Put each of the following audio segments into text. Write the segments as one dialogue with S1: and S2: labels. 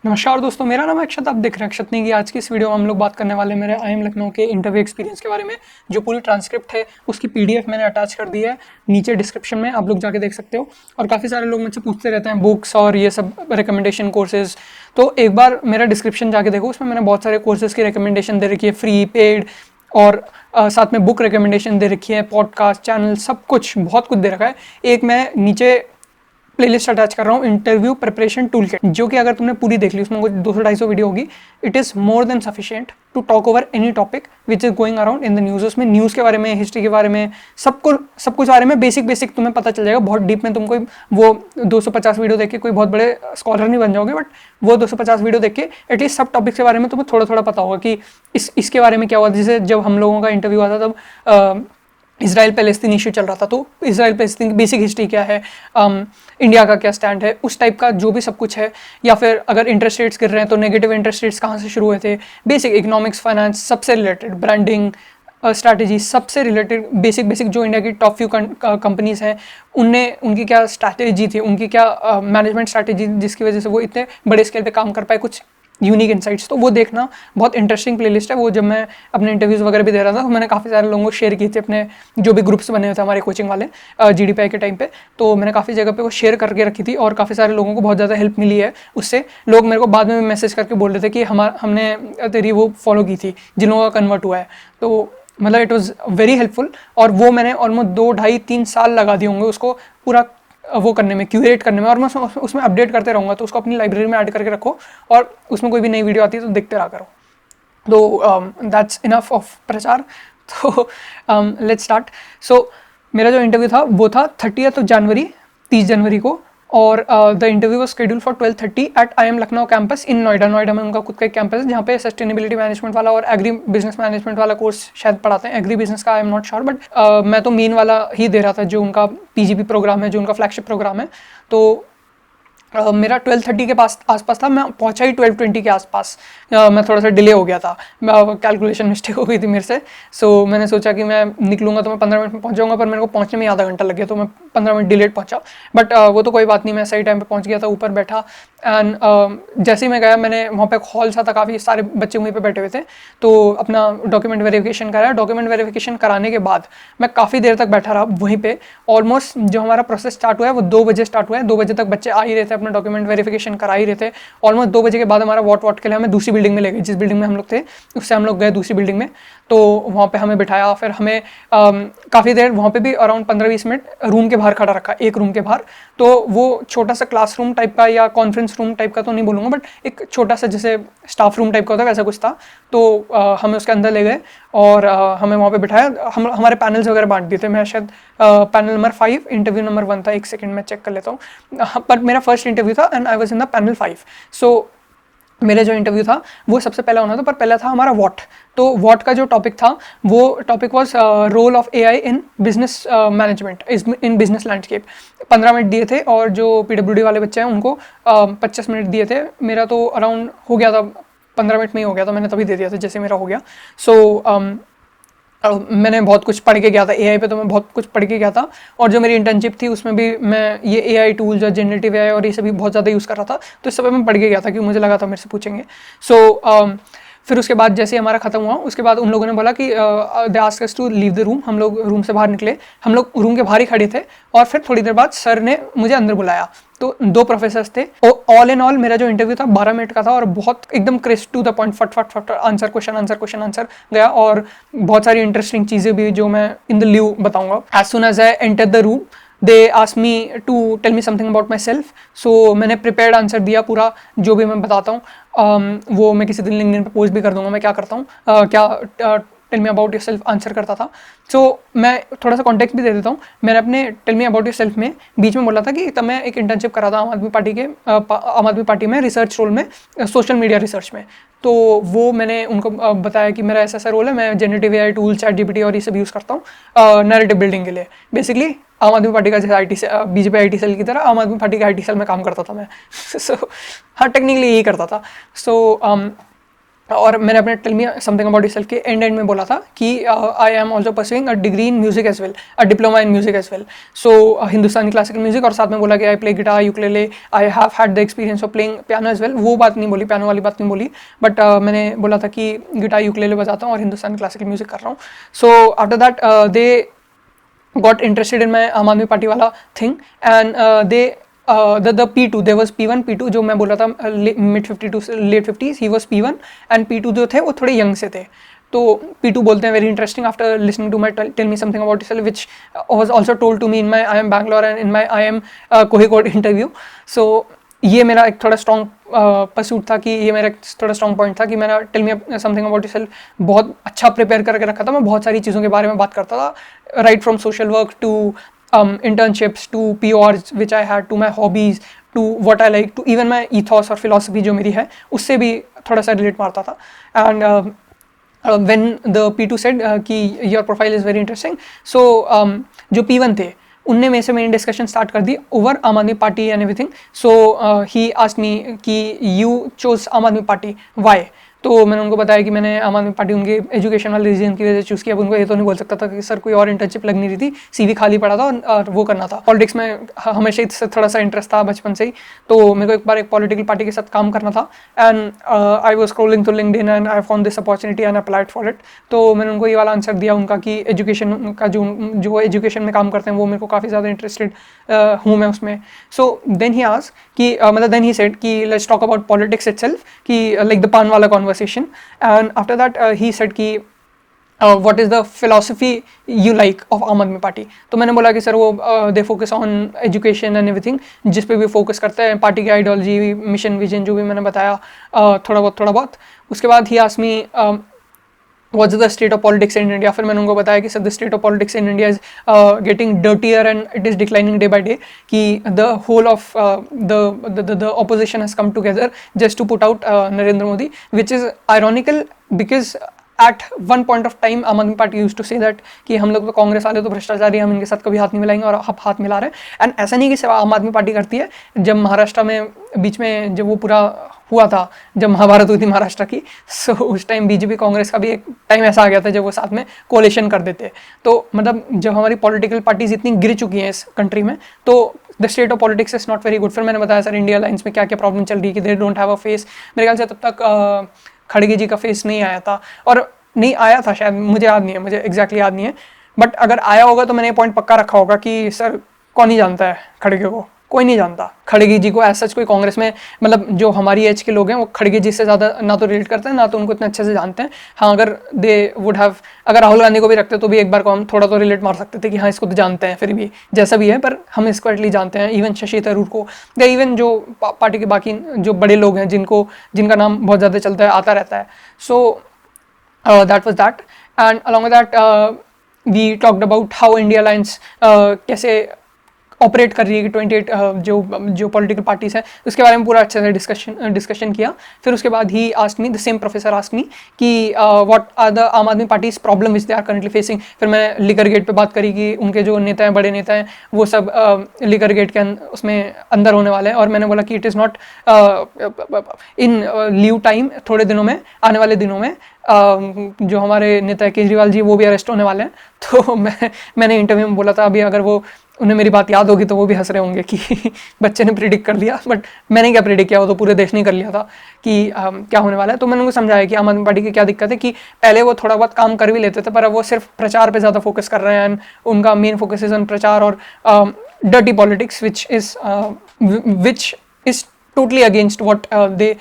S1: नमस्कार दोस्तों, मेरा नाम है अक्षत। आप देख रहे हैं अक्षत नेगी। आज की इस वीडियो में हम लोग बात करने वाले हैं मेरे आईएम लखनऊ के इंटरव्यू एक्सपीरियंस के बारे में। जो पूरी ट्रांसक्रिप्ट है उसकी पीडीएफ मैंने अटैच कर दी है नीचे डिस्क्रिप्शन में, आप लोग जाके देख सकते हो। और काफ़ी सारे लोग मुझसे पूछते रहते हैं बुक्स और ये सब रिकमेंडेशन कोर्सेज, तो एक बार मेरा डिस्क्रिप्शन जाके देखो, उसमें मैंने बहुत सारे कोर्सेज की रिकमेंडेशन दे रखी है, फ्री, पेड, और साथ में बुक रिकमेंडेशन दे रखी है, पॉडकास्ट, चैनल, सब कुछ, बहुत कुछ दे रखा है। एक मैं नीचे प्लेलिस्ट अटैच कर रहा हूँ, इंटरव्यू प्रिपरेशन टूल किट, जो कि अगर तुमने पूरी देख ली, उसमें कुछ 200-250 वीडियो होगी। It is more than sufficient to talk over any topic which is going around in the news. उसमें न्यूज़ के बारे में, हिस्ट्री के बारे में, सब कुछ बारे में बेसिक तुम्हें पता चल जाएगा। बहुत डीप में तुम कोई वो 250 वीडियो देख के कोई बहुत बड़े स्कॉलर नहीं बन जाओगे, बट वो 250 वीडियो देख के एटलीस्ट सब टॉपिक्स के बारे में तुम्हें थोड़ा थोड़ा पता होगा कि इसके बारे में क्या हुआ। जैसे जब हम लोगों का इंटरव्यू आता तब इसराइल पैलेस्तीन इशू चल रहा था, तो इसराइल पैलेस्तीन की बेसिक हिस्ट्री क्या है, इंडिया का क्या स्टैंड है, उस टाइप का जो भी सब कुछ है। या फिर अगर इंटरेस्ट रेट्स गिर रहे हैं तो नेगेटिव इंटरेस्ट रेट्स कहाँ से शुरू हुए थे, बेसिक इकोनॉमिक्स, फाइनेंस, सबसे रिलेटेड, ब्रांडिंग, स्ट्रैटेजी, सबसे रिलेटेड बेसिक जो इंडिया की टॉप फ्यू कंपनीज हैं उनने उनकी क्या स्ट्रैटेजी थी, उनकी क्या मैनेजमेंट स्ट्रैटेजी जिसकी वजह से वो इतने बड़े स्केल पे काम कर पाए, कुछ यूनिक इनसाइट्स। तो वो देखना बहुत इंटरेस्टिंग प्लेलिस्ट है। वो जब मैं अपने इंटरव्यूज़ वगैरह भी दे रहा था तो मैंने काफ़ी सारे लोगों को शेयर की थी, अपने जो भी ग्रुप्स बने हुए थे हमारे कोचिंग वाले जीडीपीआई के टाइम पे, तो मैंने काफ़ी जगह पे वो शेयर करके रखी थी और काफ़ी सारे लोगों को बहुत ज़्यादा हेल्प मिली है उससे। लोग मेरे को बाद में मैसेज करके बोल रहे थे कि हमने तेरी वो फॉलो की थी, जिन लोगों का कन्वर्ट हुआ है। तो मतलब इट वॉज़ वेरी हेल्पफुल। और वो मैंने ऑलमोस्ट 2, 2.5, 3 साल लगा दिए होंगे उसको पूरा वो करने में, क्यूरेट करने में, और मैं उसमें अपडेट करते रहूँगा। तो उसको अपनी लाइब्रेरी में ऐड करके रखो और उसमें कोई भी नई वीडियो आती है तो देखते रहा करो। तो दैट्स इनफ ऑफ प्रचार। तो लेट्स स्टार्ट। सो मेरा जो इंटरव्यू था वो था 30 जनवरी, 30 जनवरी को। और the interview was scheduled for 12:30 at IIM Lucknow campus in Noida. Noida में उनका खुद का एक कैंपस है जहाँ पे सस्टेनेबिलिटी मैनेजमेंट वाला और एग्री बिजनेस मैनेजमेंट वाला कोर्स शायद पढ़ाते हैं। एग्री बिजनेस का I am not sure, but मैं तो मेन वाला ही दे रहा था, जो उनका पीजीपी प्रोग्राम है, जो उनका फ्लैगशिप प्रोग्राम है। तो मेरा 12:30 के आसपास था। मैं पहुंचा ही 12:20 के आसपास। मैं थोड़ा सा डिले हो गया था, कैलकुलेशन मिस्टेक हो गई थी मेरे से। सो मैंने सोचा कि मैं निकलूंगा तो मैं 15 मिनट में पहुंच जाऊंगा, पर मेरे को पहुंचने में आधा घंटा लग गया, तो मैं 15 मिनट डिलेड पहुंचा। बट वो तो कोई बात नहीं, मैं सही टाइम पे पहुंच गया था, ऊपर बैठा। एंड जैसे ही मैं गया, मैंने वहाँ पे एक हॉल सा था, काफ़ी सारे बच्चे वहीं पे बैठे हुए थे, तो अपना डॉक्यूमेंट वेरिफिकेशन कराया। डॉक्यूमेंट वेरिफिकेशन कराने के बाद मैं काफ़ी देर तक बैठा रहा वहीं पे। ऑलमोस्ट जो हमारा प्रोसेस स्टार्ट हुआ है वो 2 बजे स्टार्ट हुआ है। 2 बजे तक बच्चे आ ही रहे थे, अपना डॉक्यूमेंट वेरिफिकेशन करा ही रहे थे। ऑलमोस्ट 2 बजे के बाद हमारा वॉट के लिए हमें दूसरी बिल्डिंग में ले गए। जिस बिल्डिंग में हम लोग थे उससे हम लोग गए दूसरी बिल्डिंग में, तो वहाँ पे हमें बिठाया। फिर हमें काफ़ी देर वहाँ पे भी अराउंड 15-20 मिनट रूम के बाहर खड़ा रखा, एक रूम के बाहर। तो वो छोटा सा क्लासरूम टाइप का या कॉन्फ्रेंस रूम टाइप का तो नहीं बोलूँगा, बट एक छोटा सा जैसे स्टाफ रूम टाइप का होता है वैसा कुछ था। तो हमें उसके अंदर ले गए और हमें वहाँ पे बिठाया। हमारे पैनल्स वगैरह बांट दिए थे। मैं शायद पैनल नंबर 5, इंटरव्यू नंबर 1 था। एक सेकंड में चेक कर लेता हूँ, पर मेरा फर्स्ट इंटरव्यू था and I was in the panel 5। सो मेरा जो इंटरव्यू था वो सबसे पहला होना था, पर पहला था हमारा वॉट। तो वॉट का जो टॉपिक था वो topic was role of AI in business management, in business landscape. 15 minute दिए थे और जो पीडब्ल्यूडी वाले बच्चे हैं उनको 25 मिनट दिए थे। मेरा तो अराउंड हो गया था, 15 मिनट में ही हो गया था, मैंने तभी दे दिया था जैसे मेरा हो गया। सो मैंने बहुत कुछ पढ़ के गया था एआई पे, तो मैं बहुत कुछ पढ़ के गया था। और जो मेरी इंटर्नशिप थी उसमें भी मैं ये एआई टूल्स और जनरेटिव एआई और ये सभी बहुत ज़्यादा यूज़ कर रहा था। तो इस सब मैं पढ़ के गया था क्योंकि मुझे लगा था मेरे से पूछेंगे। सो फिर उसके बाद जैसे हमारा खत्म हुआ, उसके बाद उन लोगों ने बोला कि they asked us to leave the room. हम लोग रूम से बाहर निकले, हम लोग रूम के बाहर ही खड़े थे। और फिर थोड़ी देर बाद सर ने मुझे अंदर बुलाया। तो 2 प्रोफेसर्स थे। ऑल इन ऑल मेरा जो इंटरव्यू था 12 मिनट का था और बहुत एकदम क्रिस्प टू द पॉइंट, फट फट फट आंसर, क्वेश्चन आंसर गया। और बहुत सारी इंटरेस्टिंग चीज़ें भी जो मैं इन द ल्यू बताऊंगा। As soon as I enter the room they ask me to tell me something about my self. So मैंने प्रिपेयर्ड आंसर दिया पूरा, जो भी मैं बताता हूँ। वो मैं किसी दिन लिंक्डइन पे पोस्ट भी कर दूंगा मैं क्या करता हूँ, क्या tell me about yourself answer करता था। सो मैं थोड़ा सा कॉन्टेक्स्ट भी दे देता हूँ। मैंने अपने tell me about yourself में बीच में बोला था कि तब मैं एक इंटर्नशिप करा था आम आदमी पार्टी में रिसर्च रोल में, सोशल मीडिया रिसर्च में। तो वो मैंने उनको बताया कि मेरा ऐसा रोल है, मैं generative AI tool, chat GPT और ये सब यूज़ करता हूँ नैरेटिव बिल्डिंग के लिए। बेसिकली आम आदमी पार्टी का जैसे आईटी से बीजेपी आईटी सेल की तरह आम आदमी पार्टी का आईटी सेल में काम करता था मैं। सो हाँ, टेक्निकली यही करता था। सो और मैंने अपने tell me something about yourself के एंड में बोला था कि I am also pursuing a degree in music as well, a diploma in music as well, so Hindustani classical music, और साथ में बोला कि I play guitar, ukulele, I have had the experience of playing piano as well. वो बात नहीं बोली, piano वाली बात नहीं बोली, बट मैंने बोला था कि गिटार, यूकेलेले बजाता हूँ और हिंदुस्तानी क्लासिकल म्यूजिक कर रहा हूँ। सो after that they got interested in my आम आदमी पार्टी वाला thing, and they the P2, there was P1 P2 जो मैं बोल रहा था mid 50 to late 50s, he was P1 and P2 जो थे वो थोड़े यंग से थे। तो P2 बोलते हैं very interesting after listening to my tell me something about yourself, which was also told to me in my I am Bangalore and in my I am Kozhikode interview। So ये मेरा एक थोड़ा strong pursuit था, कि ये मेरा एक थोड़ा स्ट्रॉन्ग पॉइंट था कि मैंने tell me something about yourself बहुत अच्छा प्रिपेयर करके रखा था। मैं बहुत सारी चीज़ों के बारे में बात करता था, right from social work to internships to PRs which I had, to my hobbies, to what I like, to even my ethos और philosophy जो मेरी है उससे भी थोड़ा सा रिलेट मारता था। And when the P2 said कि your profile is very interesting, so जो P1 थे उनने मेरे से मेरी डिस्कशन स्टार्ट कर दी ओवर आम Aadmi party and everything. So he asked me कि यू चोज आम आदमी पार्टी, वाई? तो मैंने उनको बताया कि मैंने आम आदमी पार्टी उनके एजुकेशन वाले रीजन की वजह से चूज़ किया। अब उनको ये तो नहीं बोल सकता था कि सर कोई और इंटर्नशिप लग नहीं रही थी, सीवी खाली पड़ा था और वो करना था। पॉलिटिक्स में हमेशा इससे थोड़ा सा इंटरेस्ट था बचपन से ही, तो मेरे को एक बार एक पॉलिटिकल पार्टी के साथ काम करना था। And I was scrolling through LinkedIn and I found this opportunity and applied for it. तो मैंने उनको ये वाला आंसर दिया उनका कि एजुकेशन का जो एजुकेशन में काम करते हैं वो मेरे को काफ़ी ज़्यादा इंटरेस्टेड हूँ मैं उसमें। सो देन ही आस्क्ड कि मतलब देन ही सेड कि let's talk about politics itself, कि लाइक द पान वाला conversation. And after that he said कि what is the philosophy you like of आम आदमी पार्टी? तो मैंने बोला कि सर वो they focus on education and everything, जिस पे भी फोकस करते हैं, पार्टी की आइडियोलॉजी, मिशन, विजन, जो भी मैंने बताया थोड़ा बहुत। उसके बाद ही asked me what's the state of politics in India? फिर मैंने उनको बताया कि sir the state of politics in India is getting dirtier and it is declining day by day, कि the whole of the opposition has come together just to put out Narendra Modi, which is ironical because at one point of time Aam Aadmi Party used to say that कि हम लोग तो कांग्रेस वाले तो भ्रष्टाचारी, हम इनके साथ कभी हाथ नहीं मिलाएंगे, और अब हाथ मिला रहे हैं। एंड ऐसा नहीं कि सिर्फ आम आदमी पार्टी करती है। जब महाराष्ट्र में बीच में जब वो पूरा हुआ था, जब महाभारत हुई थी महाराष्ट्र की, सो उस टाइम बीजेपी कांग्रेस का भी एक टाइम ऐसा आ गया था जब वो साथ में कोलिशन कर देते। तो मतलब जब हमारी पॉलिटिकल पार्टीज इतनी गिर चुकी हैं इस कंट्री में, तो the state of politics is not very good. फिर मैंने बताया सर इंडिया अलायंस में क्या क्या प्रॉब्लम चल रही है, कि they don't have a face. मेरे ख्याल से तब तक खड़गे जी का फेस नहीं आया था, और नहीं आया था शायद, मुझे याद नहीं है, मुझे एग्जैक्टली याद नहीं है, बट अगर आया होगा तो मैंने ये पॉइंट पक्का रखा होगा कि सर कौन नहीं जानता है खड़गे को, कोई नहीं जानता खड़गे जी को। ऐसा कोई कांग्रेस में मतलब जो हमारी एज के लोग हैं वो खड़गे जी से ज़्यादा ना तो रिलेट करते हैं, ना तो उनको इतने अच्छे से जानते हैं। हाँ, अगर दे वुड हैव, अगर राहुल गांधी को भी रखते तो भी एक बार को हम थोड़ा तो रिलेट मार सकते थे कि हाँ इसको तो जानते हैं, फिर भी जैसा भी है पर हम इसको एटलीस्ट जानते हैं। इवन शशि थरूर को, या इवन जो पार्टी के बाकी जो बड़े लोग हैं जिनका नाम बहुत ज़्यादा चलता है, आता रहता है। So that was that, and along with that we talked about how India alliance कैसे ऑपरेट कर रही है, कि 28 जो पॉलिटिकल पार्टीज हैं उसके बारे में पूरा अच्छे से डिस्कशन किया। फिर उसके बाद ही asked me, the same professor asked me कि what are the Aam Aadmi Party's problem which they are currently facing. फिर मैं लिकर गेट पे बात करी कि उनके जो नेता हैं, बड़े नेता हैं, वो सब लिकर गेट के उसमें अंदर होने वाले हैं। और मैंने बोला कि it is not in leave time, थोड़े दिनों में, आने वाले दिनों में जो हमारे नेता केजरीवाल जी वो भी अरेस्ट होने वाले हैं। तो मैंने इंटरव्यू में बोला था, अभी अगर वो उन्हें मेरी बात याद होगी तो वो भी हंस रहे होंगे कि बच्चे ने प्रिडिक्ट कर लिया, बट मैंने क्या प्रिडिक्ट किया, वो तो पूरे देश ने कर लिया था कि क्या होने वाला है। तो मैंने उनको समझाया कि आम आदमी पार्टी की क्या दिक्कत है, कि पहले वो थोड़ा बहुत काम कर भी लेते थे, पर अब वो सिर्फ प्रचार पे ज़्यादा फोकस कर रहे हैं, एंड उनका मेन फोकस इज ऑन प्रचार और dirty politics which is totally against what they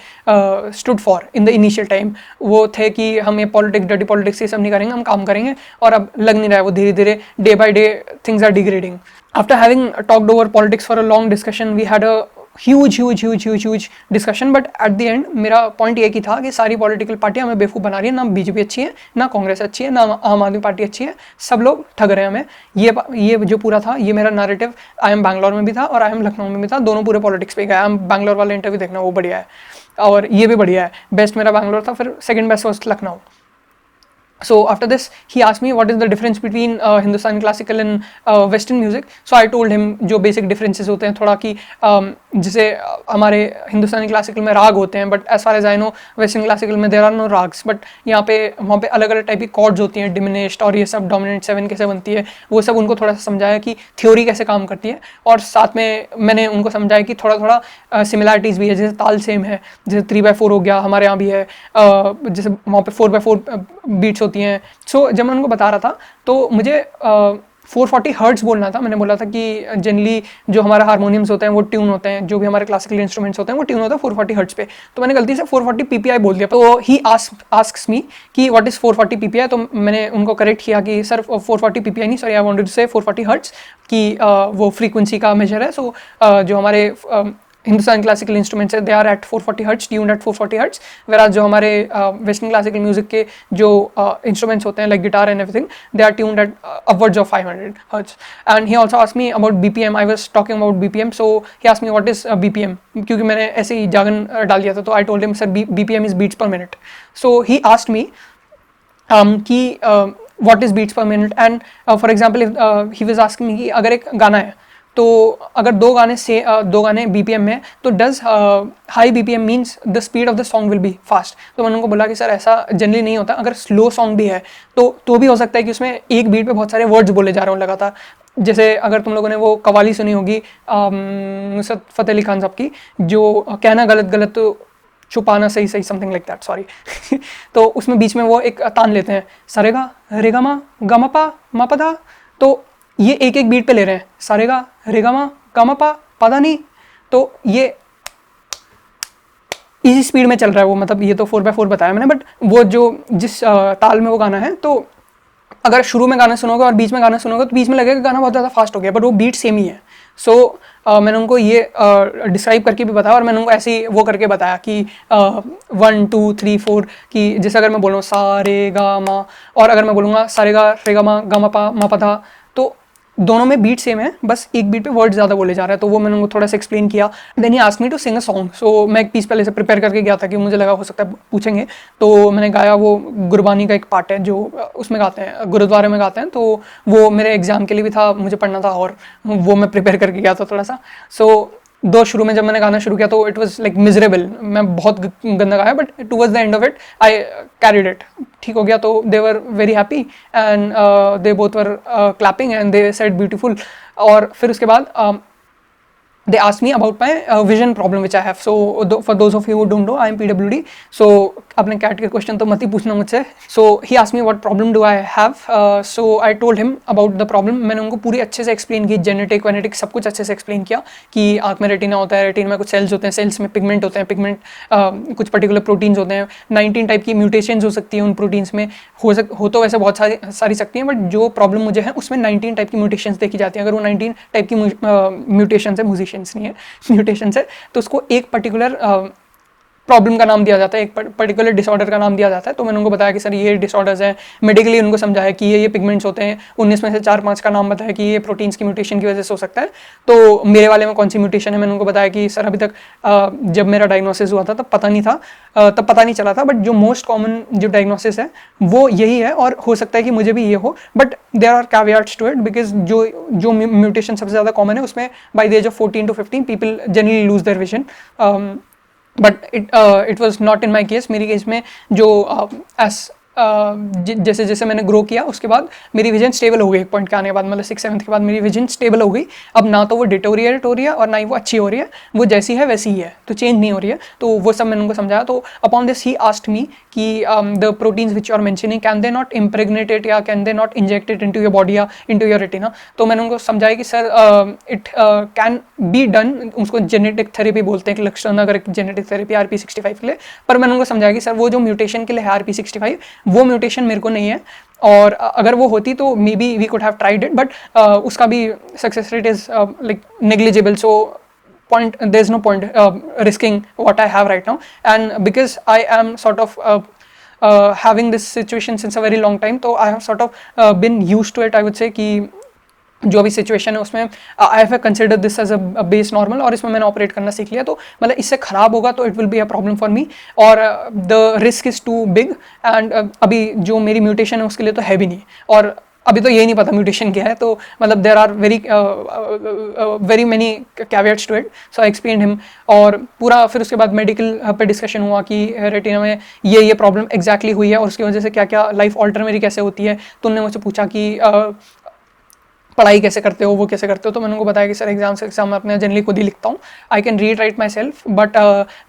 S1: stood for in the initial time. वो थे कि हम ये पॉलिटिक्स, डर्टी पॉलिटिक्स ये सब नहीं करेंगे, हम काम करेंगे, और अब लग नहीं रहा है वो धीरे धीरे, day by day things are degrading. After having talked over politics for a long discussion, we had a huge discussion, but at the end मेरा पॉइंट ये की था कि सारी पॉलिटिकल पार्टियां हमें बेवकूफ़ बना रही है, ना बीजेपी अच्छी है, ना कांग्रेस अच्छी है, ना आम आदमी पार्टी अच्छी है, सब लोग ठग रहे हैं हमें। ये जो पूरा था, ये मेरा नैरेटिव आई एम बैंगलोर में भी था और आई एम लखनऊ में भी था, दोनों पूरे पॉलिटिक्स पे गया। आई एम बैंगलोर वाला इंटरव्यू देखना, वो बढ़िया है, और ये भी बढ़िया है। बेस्ट मेरा बैंगलोर था, फिर second best was Lucknow. So after this he asked me what is the difference between Hindustani classical and western music. So I told him जो basic differences होते हैं थोड़ा कि जैसे हमारे हिंदुस्तानी क्लासिकल में राग होते हैं, but as far as I know western classical में there are no ragas, but यहाँ पे वहाँ पे अलग अलग टाइप की कॉर्ड्स होती हैं, डिमिनिश्ड और ये सब, डोमिनेंट 7 कैसे बनती है, वो सब उनको थोड़ा सा समझाया कि थ्योरी कैसे काम करती है, और साथ में मैंने उनको समझाया कि थोड़ा थोड़ा सिमिलरिटीज़ भी है, जैसे ताल सेम है, जैसे 3/4 हो गया हमारे यहाँ भी है, जैसे वहाँ पे 4/4 बीट्स होती हैं. सो जब मैं उनको बता रहा था तो मुझे 440 हर्ट्स बोलना था. मैंने बोला था कि जनरली जो हमारा हारमोनियम्स होते हैं वो ट्यून होते हैं, जो भी हमारे क्लासिकल इंस्ट्रूमेंट्स होते हैं वो ट्यून होता है 440 हर्ट्स पे, तो मैंने गलती से 440 पीपीआई बोल दिया. तो ही आस्क्स मी कि व्हाट इज 440 पीपीआई, तो मैंने उनको करेक्ट किया कि सर 440 पीपीआई नहीं, सॉरी आई वांटेड टू से 440 हर्ट्स, कि वो फ्रीक्वेंसी का मेजर है. सो जो हमारे हिंदुस्तान क्लासिकल इंस्ट्रूमेंट्स है they are at 440 hertz, tuned at 440 hertz, whereas जो हमारे वेस्टर्न क्लासिकल म्यूजिक के जो इंस्ट्रूमेंट्स होते हैं like guitar and everything they are tuned at upwards of 500 hertz. And he also asked me about BPM. I was talking about BPM, so he asked me what is BPM, क्योंकि मैंने ऐसे ही jargon डाल दिया था, तो I told him sir BPM is beats per minute. So he asked me कि what is beats per minute, and for example he was asking मी कि अगर एक गाना है, तो अगर दो गाने बीपीएम में, तो does high BPM means the speed of the song will be fast. तो मैंने उनको बोला कि सर ऐसा जनरली नहीं होता, अगर स्लो सॉन्ग भी है तो भी हो सकता है कि उसमें एक बीट पे बहुत सारे वर्ड्स बोले जा रहे हो लगातार. जैसे अगर तुम लोगों ने वो कवाली सुनी होगी नुसरत फ़तेह अली खान साहब की, जो कहना गलत गलत तो छुपाना सही सही, समथिंग लाइक दैट, सॉरी. तो उसमें बीच में वो एक तान लेते हैं, सरेगा रेगा मा पा धा, तो ये एक एक बीट पे ले रहे हैं, सारेगा रेगामा गामा पा नहीं, तो ये इसी स्पीड में चल रहा है वो, मतलब ये तो 4/4 बताया मैंने, बट वो जो जिस ताल में वो गाना है, तो अगर शुरू में गाना सुनोगे और बीच में गाना सुनोगे तो बीच में लगेगा गाना बहुत ज़्यादा फास्ट हो गया, बट वो बीट सेम ही है. सो मैंने उनको ये डिस्क्राइब करके भी बताया, और मैंने उनको ऐसे ही वो करके बताया कि 1 2 3 4, कि जैसे अगर मैं बोलूँ सा रे गा मा, और अगर मैं बोलूँगा सा रे गा मा गा मा पा धा, तो दोनों में बीट सेम है, बस एक बीट पे वर्ड ज़्यादा बोले जा रहा है. तो वो मैंने उनको थोड़ा सा एक्सप्लेन किया. Then he asked me to sing a song. So मैं एक पीस पहले से प्रिपेयर करके गया था कि मुझे लगा हो सकता है पूछेंगे, तो मैंने गाया. वो गुरबानी का एक पार्ट है जो उसमें गाते हैं, गुरुद्वारे में गाते हैं, तो वो मेरे एग्जाम के लिए भी था, मुझे पढ़ना था, और वो मैं प्रिपेयर करके गया था थोड़ा सा. सो दो शुरू में जब मैंने गाना शुरू किया तो इट वाज लाइक मिजरेबल, मैं बहुत गंदा गाया, but towards the end of it I carried it, ठीक हो गया. तो they were very happy and they both were clapping and they said beautiful. और फिर उसके बाद they asked me about my vision problem which I have. So for those of you who don't know, I am PWD. So अपने cat के question तो मत ही पूछना मुझसे. So he asked me what problem do I have. So I told him about the problem. मैंने उनको पूरी अच्छे से एक्सप्लेन की, जेनेटिक वेनेटिक सब कुछ अच्छे से एक्सप्लेन किया कि आँख में रेटिना होता है, रेटिना में कुछ सेल्स होते हैं, सेल्स में पिगमेंट होते हैं, पिगमेंट कुछ पर्टिकुलर प्रोटीन्स होते हैं, 19 टाइप की म्यूटेशंस हो सकती हैं उन प्रोटीन्स में, हो तो वैसे बहुत सारी सकती हैं, बट जो प्रॉब्लम मुझे है उसमें 19 टाइप की म्यूटेशंस देखी जाती हैं. अगर वो 19 टाइप की म्यूटेशंस है, म्यूजिशियंस नहीं है, म्यूटेशंस है, तो उसको एक पर्टिकुलर प्रॉब्लम का नाम दिया जाता है, एक पर्टिकुलर डिसऑर्डर का नाम दिया जाता है. तो मैंने उनको बताया कि सर ये डिसऑर्डर्स हैं, मेडिकली उनको समझाया कि ये पिगमेंट्स होते हैं, 19 में से 4-5 का नाम बताया कि ये प्रोटीन्स की म्यूटेशन की वजह से हो सकता है. तो मेरे वाले में कौन सी म्यूटेशन है, मैंने उनको बताया कि सर अभी तक जब मेरा डायग्नोसिस हुआ था तब पता नहीं था, तब पता नहीं चला था, बट जो मोस्ट कॉमन जो डायग्नोसिस है वो यही है, और हो सकता है कि मुझे भी ये हो, but there are caveats to it, because जो म्यूटेशन सबसे ज़्यादा कॉमन है उसमें by the age of 14 to 15 people generally lose their vision. But it was not in my case. मेरी केस में जो जैसे जैसे मैंने ग्रो किया उसके बाद मेरी विजन स्टेबल हो गई, एक पॉइंट के आने के बाद, मतलब 6-7 के बाद मेरी विजन स्टेबल हो गई. अब ना तो वो डिटोरिएट हो रही है और ना ही वो अच्छी हो रही है, वो जैसी है वैसी ही है, तो चेंज नहीं हो रही है. तो वो सब मैंने उनको समझाया. तो upon this he asked me कि the proteins which you are mentioning can they not impregnate it या can they not inject it into your body या इनटू योर रेटिना. तो मैंने उनको समझाया कि sir it can be done, उसको genetic therapy बोलते हैं, कि लक्षण अगर एक जेनेटिक थेरेपी RP65 के लिए. पर मैंने उनको समझाया कि सर वो जो म्यूटेशन के लिए है RP65, वो म्यूटेशन मेरे को नहीं है, और अगर वो होती तो maybe we could have tried it, but उसका भी success rate is like negligible. So there is no point risking what I have right now, and because I am sort of having this situation since a very long time, so I have sort of been used to it, I would say, कि जो अभी situation है उसमें I have consider this as a base normal, और इसमें मैंने operate करना सीख लिया। तो मतलब इससे ख़राब होगा तो it will be a problem for me, और the risk is too big, and अभी जो मेरी म्यूटेशन है उसके लिए तो है भी नहीं, और अभी तो यही नहीं पता म्यूटेशन क्या है। तो मतलब there are very many caveats to it, so I explained him. और पूरा फिर उसके बाद मेडिकल पे डिस्कशन हुआ कि रेटिना में ये प्रॉब्लम एग्जैक्टली हुई है और उसकी वजह से क्या क्या लाइफ ऑल्टर मेरी कैसे होती है। तो उन्होंने मुझसे पूछा कि पढ़ाई कैसे करते हो, वो कैसे करते हो। तो मैंने उनको बताया कि सर एग्जाम मैं अपने जनरली खुद ही लिखता हूँ, I can read write my self, but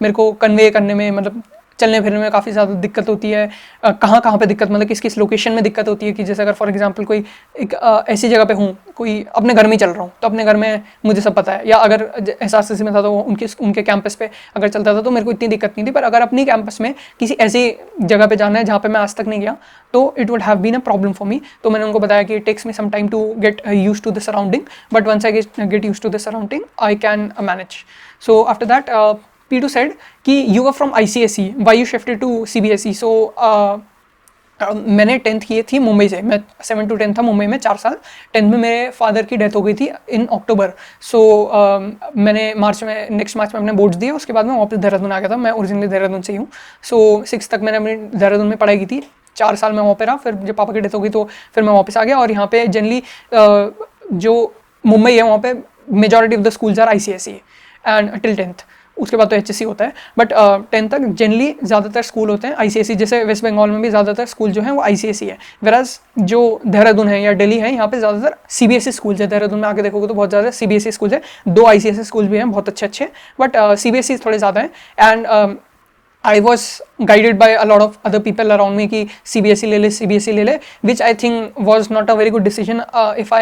S1: मेरे को कन्वे करने में, मतलब चलने फिरने में काफ़ी ज़्यादा दिक्कत होती है। कहाँ कहाँ पे दिक्कत, मतलब किस किस लोकेशन में दिक्कत होती है, कि जैसे अगर फॉर एग्जांपल कोई एक ऐसी जगह पे हूँ, कोई अपने घर में ही चल रहा हूँ, तो अपने घर में मुझे सब पता है, या अगर एसआरसीसी में था तो उनके कैंपस पे अगर चलता था तो मेरे को इतनी दिक्कत नहीं थी। पर अगर अपनी कैंपस में किसी ऐसी जगह पे जाना है जहाँ पे मैं आज तक नहीं गया, तो it would have been a problem for me. तो मैंने उनको बताया कि it takes me some time to get used to the surrounding, but once I get used to the surrounding I can manage. So after that P2 said कि you were from ICSE, why you shifted to CBSE? So मैंने 10th की थी मुंबई से, मैं 7 to 10 था मुंबई में 4 साल। 10th में मेरे फादर की डेथ हो गई थी इन अक्टूबर। सो मैंने नेक्स्ट मार्च में अपने बोर्ड्स दिए, उसके बाद मैं वापस देहरादून आ गया था। मैं ओरिजिनली देहरादून से ही हूँ। सो 6 तक मैंने अपनी देहरादून में पढ़ाई की थी, 4 साल मैं वहाँ पे रहा। फिर जब पापा की डेथ हो गई तो फिर मैं वापस आ गया। और यहाँ पे जनरली जो मुंबई है वहाँ पे majority of the schools are ICSE and till 10th, उसके बाद तो HSC होता है, बट 10th तक जनरली ज़्यादातर स्कूल होते हैं ICSE। जैसे वेस्ट बंगाल में भी ज़्यादातर स्कूल जो हैं वो ICSE है, वेराज जो देहरादून है या दिल्ली है यहाँ पे ज़्यादातर CBSE स्कूल है। देहरादून में आके देखोगे तो बहुत ज़्यादा CBSE स्कूल है, 2 ICSE स्कूल भी हैं बहुत अच्छे अच्छे, बट CBSE थोड़े ज़्यादा हैं। And I was guided by a lot of other people around me कि CBSE ले ले, CBSE ले ले, which I think was not a very good decision. If I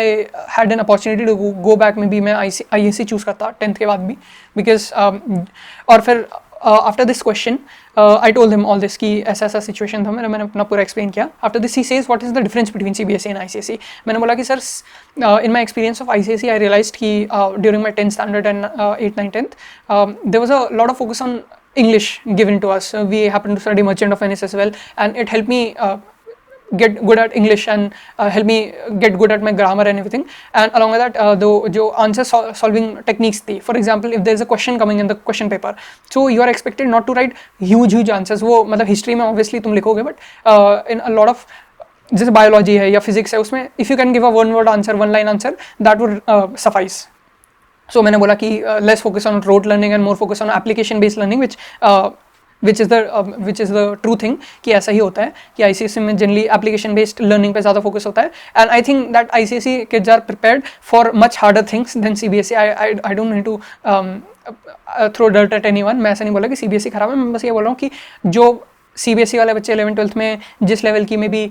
S1: had an opportunity to go back, maybe मैं ISE choose करता 10th के बाद भी, because और फिर after this question I told him all this कि ऐसा ऐसा situation था, मैंने अपना पूरा explain किया। After this he says what is the difference between CBSE and ICSE? मैंने बोला कि sir in my experience of ICSE I realized कि during my 10th standard and 8th 9th 10th there was a lot of focus on English given to us. We happened to study Merchant of Venice as well, and it helped me get good at English and help me get good at my grammar and everything. And along with that, the answer solving techniques थी, for example if there is a question coming in the question paper, so you are expected not to write huge answers. वो मतलब history में obviously तुम लिखोगे, but in a lot of जैसे biology है या physics है, उसमें if you can give a one word answer, one line answer, that would suffice. सो मैंने बोला कि less focus on rote learning and more focus on application based learning, which is the true thing, कि ऐसा ही होता है कि ICSE में generally application based learning पे ज़्यादा फोकस होता है। And I think that ICSE kids are prepared for much harder things than CBSE। I don't need to throw dirt at anyone. मैं ऐसा नहीं बोला कि CBSE खराब है, मैं बस ये बोल रहा हूँ कि जो CBSE वाले बच्चे 11th 12th में जिस लेवल की में भी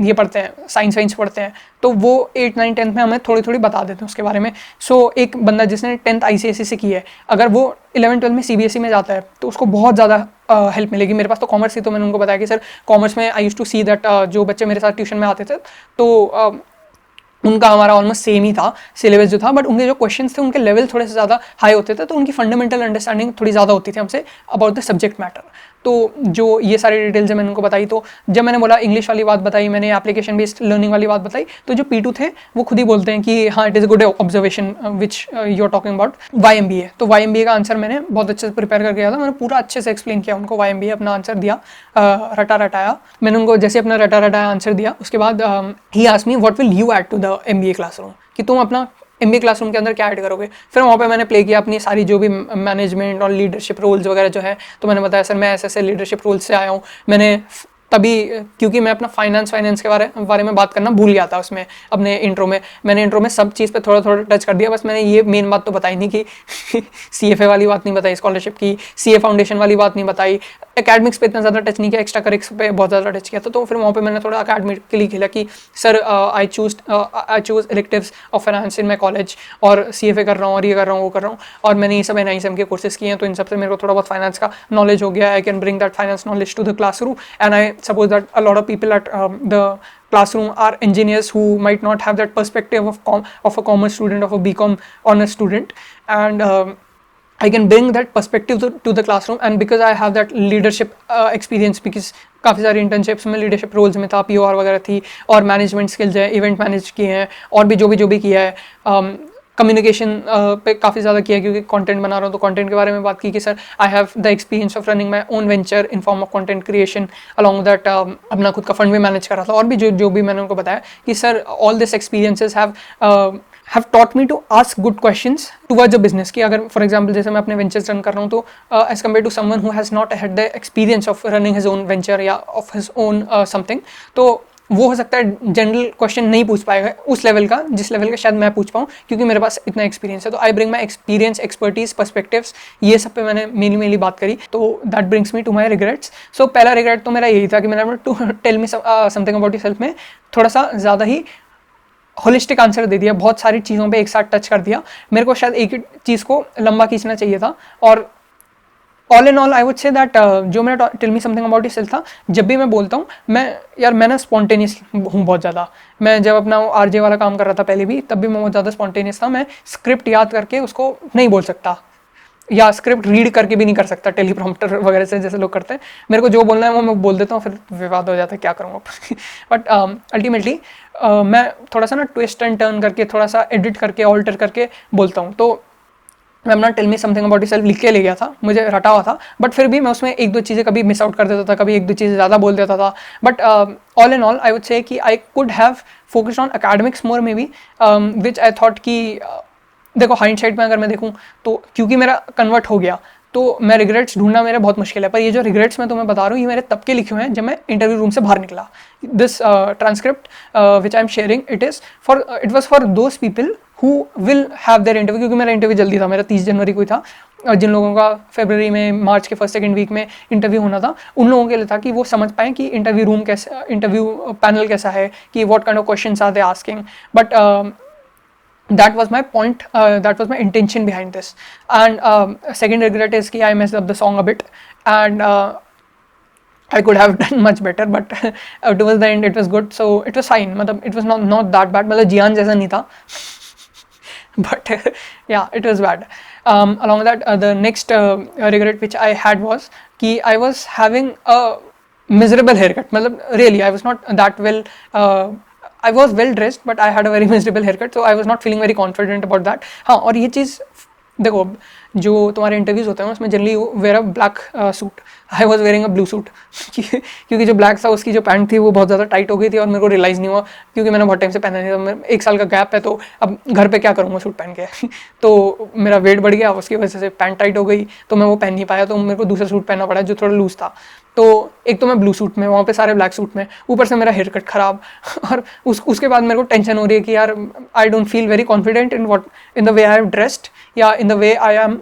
S1: ये पढ़ते हैं, साइंस पढ़ते हैं, तो वो 8th 9th 10th में हमें थोड़ी बता देते हैं उसके बारे में। सो एक बंदा जिसने 10th ICSE से की है, अगर वो 11th 12th में CBSE में जाता है तो उसको बहुत ज़्यादा हेल्प मिलेगी। मेरे पास तो कॉमर्स थी, तो मैंने उनको बताया कि सर कॉमर्स में आई यूज टू सी दैट जो बच्चे मेरे साथ ट्यूशन में आते थे तो उनका हमारा ऑलमोस्ट सेम ही था सिलेबस जो था, बट उनके जो क्वेश्चंस थे उनके लेवल थोड़े से ज़्यादा हाई होते थे, तो उनकी फंडामेंटल अंडरस्टैंडिंग थोड़ी ज़्यादा होती थी हमसे अबाउट द सब्जेक्ट मैटर। तो जो ये सारी डिटेल्स मैंने उनको बताई, तो जब मैंने बोला इंग्लिश वाली बात बताई, मैंने एप्लीकेशन बेस्ड लर्निंग वाली बात बताई, तो जो P2 थे वो खुद ही बोलते हैं कि हाँ it is a good observation which you are talking about YMBA। तो YMBA का आंसर मैंने बहुत अच्छे से प्रिपेयर करके गया था, मैंने पूरा अच्छे से एक्सप्लेन किया उनको YMBA, अपना आंसर दिया रटाया। मैंने उनको जैसे अपना रटाया आंसर दिया, उसके बाद ही asked me what will you add to the MBA classroom, कि तुम अपना MBA क्लासरूम के अंदर क्या ऐड करोगे। फिर वहाँ पे मैंने प्ले किया अपनी सारी जो भी मैनेजमेंट और लीडरशिप रोल्स वगैरह जो है, तो मैंने बताया सर मैं ऐसे लीडरशिप रोल्स से आया हूँ। मैंने तभी क्योंकि मैं अपना फाइनेंस के बारे में बात करना भूल गया था उसमें अपने इंट्रो में, मैंने इंट्रो में सब चीज़ पे थोड़ा टच कर दिया, बस मैंने ये मेन बात तो बताई नहीं कि CFA वाली बात नहीं बताई, स्कॉलरशिप की CA फाउंडेशन वाली बात नहीं बताई, एकेडमिक्स पे इतना ज़्यादा टच नहीं किया, एक्स्ट्रा करिक्स पे बहुत ज़्यादा टच किया था। तो फिर वहाँ पे मैंने थोड़ा अकेडमिकली खेला कि sir I choose electives of finance in my college, और CFA कर रहा हूँ और ये कर रहा हूँ वो कर रहा हूँ, और मैंने ये सब NISM के कोर्सेज किए हैं, तो इन सबसे मेरे को थोड़ा बहुत फाइनेंस का नॉलेज हो गया। I can bring that finance knowledge to the classroom, and I suppose that a lot of people at the classroom are engineers who might not have that perspective of a commerce student, of a BCom honors student, and I can bring that perspective to the classroom, and because I have that leadership experience, because काफ़ी सारी internships में leadership roles में था, पीओआर वगैरह थी, और management skills है, event manage किए हैं, और भी जो भी किया है, कम्युनिकेशन पे काफ़ी ज़्यादा किया है, क्योंकि कंटेंट बना रहा हूँ तो कंटेंट के बारे में बात की कि sir I have the experience of running my own venture in form of content creation, along that अपना खुद का फंड भी मैनेज कर रहा था, और भी जो भी मैंने उनको बताया कि sir all this experiences have taught me to ask good questions towards a business. कि अगर फॉर एग्जाम्पल जैसे मैं अपने वेंचर्स रन कर रहा हूँ तो as compare to someone who has not had the experience of running his own venture या ऑफ हिज ओन समथिंग, तो वो हो सकता है जनरल क्वेश्चन नहीं पूछ पाएगा उस लेवल का जिस लेवल का शायद मैं पूछ पाऊँ, क्योंकि मेरे पास इतना एक्सपीरियंस है। तो I bring my experience, expertise, perspectives, ये सब पे मैंने मेनली बात करी। तो that brings me to my regrets. So पहला रिग्रेट तो मेरा यही था कि मैंने to tell me something about yourself में थोड़ा सा ज़्यादा ही होलिस्टिक आंसर दे दिया, बहुत सारी चीज़ों पे एक साथ टच कर दिया। मेरे को शायद एक ही चीज़ को लंबा खींचना चाहिए था। और all in all I would say that जो मेरा tell me something about yourself था, जब भी मैं बोलता हूँ मैं ना स्पॉन्टेनियस हूँ बहुत ज़्यादा। मैं जब अपना आरजे वाला काम कर रहा था पहले भी, तब भी मैं बहुत ज़्यादा स्पॉन्टेनियस था। मैं स्क्रिप्ट याद करके उसको नहीं बोल सकता, या स्क्रिप्ट रीड करके भी नहीं कर सकता टेलीप्रॉम्प्टर वगैरह से जैसे लोग करते हैं। मेरे को जो बोलना है वो मैं बोल देता हूँ, फिर विवाद हो जाता है, क्या करूँगा। बट अल्टीमेटली मैं थोड़ा सा ना ट्विस्ट एंड टर्न करके, थोड़ा सा एडिट करके, ऑल्टर करके बोलता हूँ। तो मैं अपना tell me something about yourself लिख के ले गया था, मुझे रटा हुआ था, बट फिर भी मैं उसमें एक दो चीज़ें कभी मिस आउट कर देता था, कभी एक दो चीज़ें ज़्यादा बोल देता था। But all in all I would say कि I could have focused on academics more maybe, which I thought कि देखो हाइंडसाइड में अगर मैं देखूँ तो क्योंकि मेरा कन्वर्ट हो गया तो मैं रिग्रेट्स ढूंढना मेरे बहुत मुश्किल है। पर ये जो रिग्रेट्स मैं तुम्हें बता रहा हूँ, ये मेरे तब के लिखे हुए हैं जब मैं इंटरव्यू रूम से बाहर निकला। This transcript which I am sharing, it was for those people who will have their interview, क्योंकि मेरा इंटरव्यू जल्दी था, मेरा 30 जनवरी को ही था। जिन लोगों का फरवरी में, मार्च के फर्स्ट सेकंड वीक में इंटरव्यू होना था, उन लोगों के लिए था कि वो समझ पाएँ कि इंटरव्यू रूम कैसा, इंटरव्यू पैनल कैसा है, कि what kind of questions are they asking. But that was my point, that was my intention behind this. And second regret is कि I messed up the song a bit, and I could have done much better, but towards the end it was good, so it was fine. मतलब it was not that bad, मतलब जियान जैसा नहीं था। But yeah, it was bad. Along with that, the next regret which I had was कि I was having a miserable haircut. मतलब really I was not that well, I was well dressed but I had a very miserable haircut, so I was not feeling very confident about that. हाँ, और ये चीज़ देखो, जो तुम्हारे interviews होते हैं उसमें generally wear a black suit, I was wearing a blue suit, क्योंकि जो ब्लैक था उसकी जो पैंट थी वो बहुत ज़्यादा टाइट हो गई थी और मेरे को रियलाइज़ नहीं हुआ, क्योंकि मैंने बहुत टाइम से पहना नहीं था। मैं 1 साल का गैप है, तो अब घर पे क्या करूँगा सूट पहन के। तो मेरा वेट बढ़ गया, उसकी वजह से पैंट टाइट हो गई, तो मैं वो पहन नहीं पाया, तो मेरे को दूसरा सूट पहनना पड़ा जो थोड़ा लूज़ था। तो एक तो मैं ब्लू सूट में, वहाँ पे सारे ब्लैक सूट में, ऊपर से मेरा हेयर कट ख़राब, और उसके बाद मेरे को टेंशन हो रही है कि यार I don't feel very confident in the way I have dressed, या in the way I am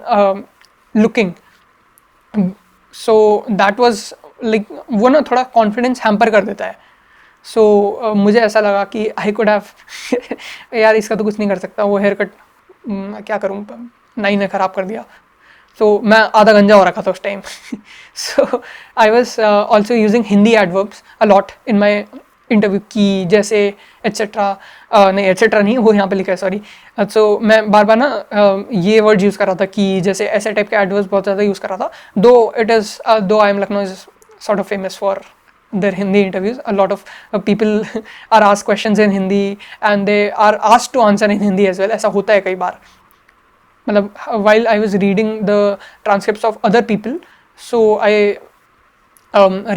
S1: looking. So that was like, वो ना थोड़ा कॉन्फिडेंस हैम्पर कर देता है। सो मुझे ऐसा लगा कि आई कुड हैव यार इसका तो कुछ नहीं कर सकता, वो हेयर कट क्या करूँ, नाई ने ख़राब कर दिया। तो मैं आधा गंजा हो रखा था उस time. So I was also using Hindi adverbs a lot in my interview, की, जैसे, एट्सेट्रा, नहीं एट्सेट्रा नहीं, वो यहाँ पे लिखा है, सॉरी। सो मैं बार बार ना ये वर्ड यूज़ कर रहा था, कि जैसे, ऐसे टाइप के एडवर्ब्स बहुत ज़्यादा यूज़ कर रहा था। दो I am Lucknow is sort of famous for their Hindi interviews. A lot of people are asked questions in Hindi and they are asked to answer in Hindi as well. ऐसा होता है कई बार, मतलब while I was reading the transcripts of other people, so I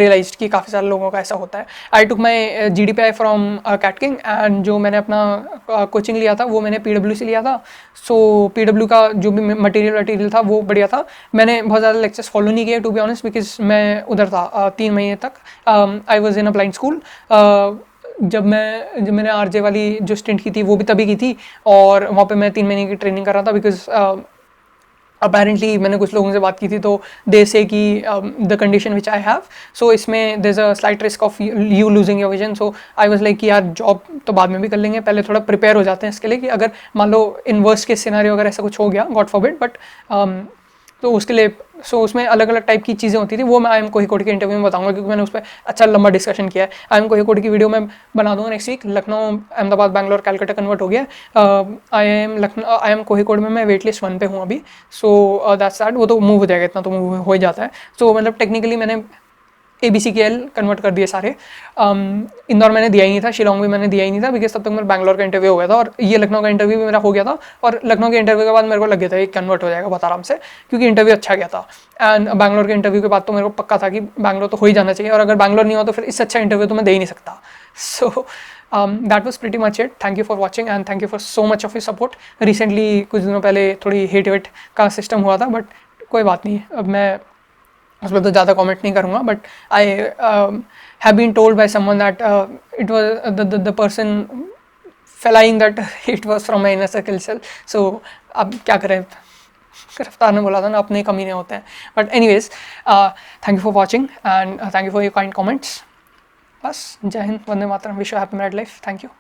S1: realized कि काफ़ी सारे लोगों का ऐसा होता है। I took my GDPI from Cat King, and जो मैंने अपना कोचिंग लिया था वो मैंने PW से लिया था। सो PW का जो भी मटेरियल था वो बढ़िया था। मैंने बहुत ज़्यादा लेक्चर्स फॉलो नहीं किए टू बी ऑनेस्ट, बिकॉज मैं उधर था 3 महीने तक। I was in a blind school. जब मैंने आरजे वाली जो स्टिंट की थी वो भी तभी की थी, और वहाँ पे मैं 3 महीने की ट्रेनिंग कर रहा था, बिकॉज अपेरेंटली मैंने कुछ लोगों से बात की थी, तो दे से कि the condition which I have, so इसमें there is a slight risk of you losing your vision. So I was like कि यार जॉब तो बाद में भी कर लेंगे, पहले थोड़ा प्रिपेयर हो जाते हैं इसके लिए, कि अगर मान लो इन वर्स्ट केस सिनेरियो अगर ऐसा कुछ हो गया, गॉड फॉरबिड, बट तो उसके लिए सो उसमें अलग अलग टाइप की चीज़ें होती थी, वो मैं IIM कोझिकोड के इंटरव्यू में बताऊंगा, क्योंकि मैंने उस पर अच्छा लंबा डिस्कशन किया है। IIM कोझिकोड की वीडियो मैं बना दूंगा next week. Lucknow, Ahmedabad, Bangalore, Calcutta convert हो गया। IIM कोझिकोड में मैं वेट लिस्ट 1 पे हूँ अभी। सो दैट्स दैट, वो तो मूव हो जाएगा, इतना तो मूव हो ही जाता है। सो मतलब टेक्निकली मैंने ABCKL कन्वर्ट कर दिए सारे। इंदौर मैंने दिया ही नहीं था, शिलोंग भी मैंने दिया ही नहीं था, बिकॉज तब तक मेरा बैंगलोर का इंटरव्यू हो गया था, और ये लखनऊ का इंटरव्यू भी मेरा हो गया था। और लखनऊ के इंटरव्यू के बाद मेरे को लग गया था ये कन्वर्ट हो जाएगा बहुत आराम से, क्योंकि इंटरव्यू अच्छा गया था। एंड बैंगलोर के इंटरव्यू के बाद तो मेरे को पक्का था कि बैंगलोर तो हो ही जाना चाहिए, और अगर बैंगलोर नहीं हो तो फिर इससे अच्छा इंटरव्यू तो मैं दे ही नहीं सकता। So that was pretty much it. Thank you for watching and thank you for so much of your support. Recently कुछ दिनों पहले थोड़ी हेट वेट का सिस्टम हुआ था, बट कोई बात नहीं, अब मैं उसमें तो ज़्यादा कमेंट नहीं करूँगा। But I have been told by someone that it was the person failing that it was from my inner circle cell. So अब क्या करें, गिरफ्तार ने बोला था ना, अपने कमीने होते हैं। But anyways, thank you for watching and thank you for your kind comments. बस, Jai Hind, Vande Mataram, wish you happy married life. Thank you.